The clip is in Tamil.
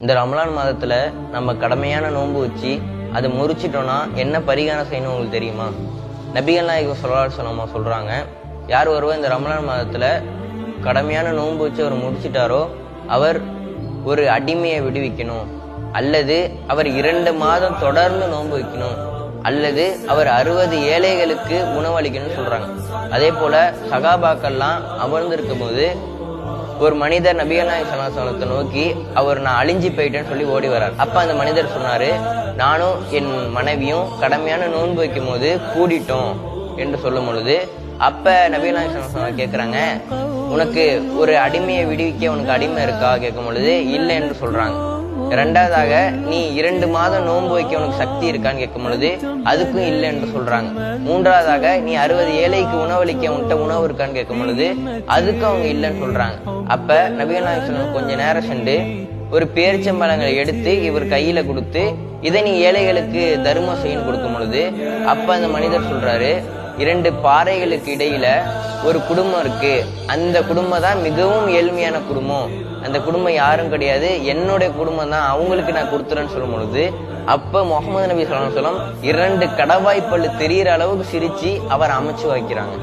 இந்த ரமலான் மாதத்துல நம்ம கடமையான நோன்பு வச்சு அதை முறிச்சிட்டோம்னா என்ன பரிகாரம் செய்யணும் உங்களுக்கு தெரியுமா? நபிகள் நாயகம் ஸல்லல்லாஹு அலைஹி வஸல்லம் சொல்றாங்க, யார் ஒருவர் இந்த ரமலான் மாதத்துல கடமையான நோன்பு வச்சு அவர் முடிச்சிட்டாரோ அவர் ஒரு அடிமையை விடுவிக்கணும், அல்லது அவர் 2 மாதம் தொடர்ந்து நோன்பு வைக்கணும், அல்லது அவர் 60 ஏழைகளுக்கு உணவளிக்கணும்னு சொல்றாங்க. அதே போல சகாபாக்கள்லாம் அமர்ந்திருக்கும் போது ஒரு மனிதர் நபிகள் நாயகம் ஸல்லல்லாஹு அலைஹி வஸல்லத்தை நோக்கி அவர் நான் அழிஞ்சு போயிட்டேன்னு சொல்லி ஓடி வர்றார். அப்ப அந்த மனிதர் சொன்னாரு, நானும் என் மனைவியும் கடமையான நோன்பு வைக்கும் போது கூடிட்டோம் என்று சொல்லும் பொழுது அப்ப நபிகள் நாயகம் ஸல்லல்லாஹு அலைஹி வஸல்லம் கேட்கிறாங்க, உனக்கு ஒரு அடிமையை விடுவிக்க உனக்கு அடிமை இருக்கா கேட்கும் பொழுது இல்லை என்று சொல்றாங்க. இரண்டாவதாக, நீ 2 மாதம் நோன்பு வைக்க உனக்கு சக்தி இருக்கான்னு கேட்கும் பொழுது அதுக்கும் இல்லை என்று சொல்றாங்க. மூன்றாவதாக, நீ 60 ஏழைக்கு உணவளிக்க உன்கிட்ட உணவு இருக்கான்னு கேட்கும் பொழுது அதுக்கும் அவங்க இல்லைன்னு சொல்றாங்க. அப்ப நபிகள் நாயகம் ஸல்லல்லாஹு அலைஹி வஸல்லம் கொஞ்ச நேரம் சென்று ஒரு பேரிச்சம்பழங்களை எடுத்து இவர் கையில கொடுத்து இதை நீ ஏழைகளுக்கு தர்மம் செய்யணும் கொடுக்கும் பொழுது அப்ப அந்த மனிதர் சொல்றாரு, 2 பாறைகளுக்கு இடையில ஒரு குடும்பம் இருக்கு, அந்த குடும்பம் தான் மிகவும் ஏழ்மையான குடும்பம், அந்த குடும்பம் யாரும் கிடையாது, என்னுடைய குடும்பம் தான், அவங்களுக்கு நான் கொடுத்துறேன்னு சொல்லும் பொழுது அப்ப முகமது நபி ஸல்லல்லாஹு அலைஹி வஸல்லம் 2 கடவாய்ப்பல்லு தெரியிற அளவுக்கு சிரிச்சு அவர் அமைச்சு வைக்கிறாங்க.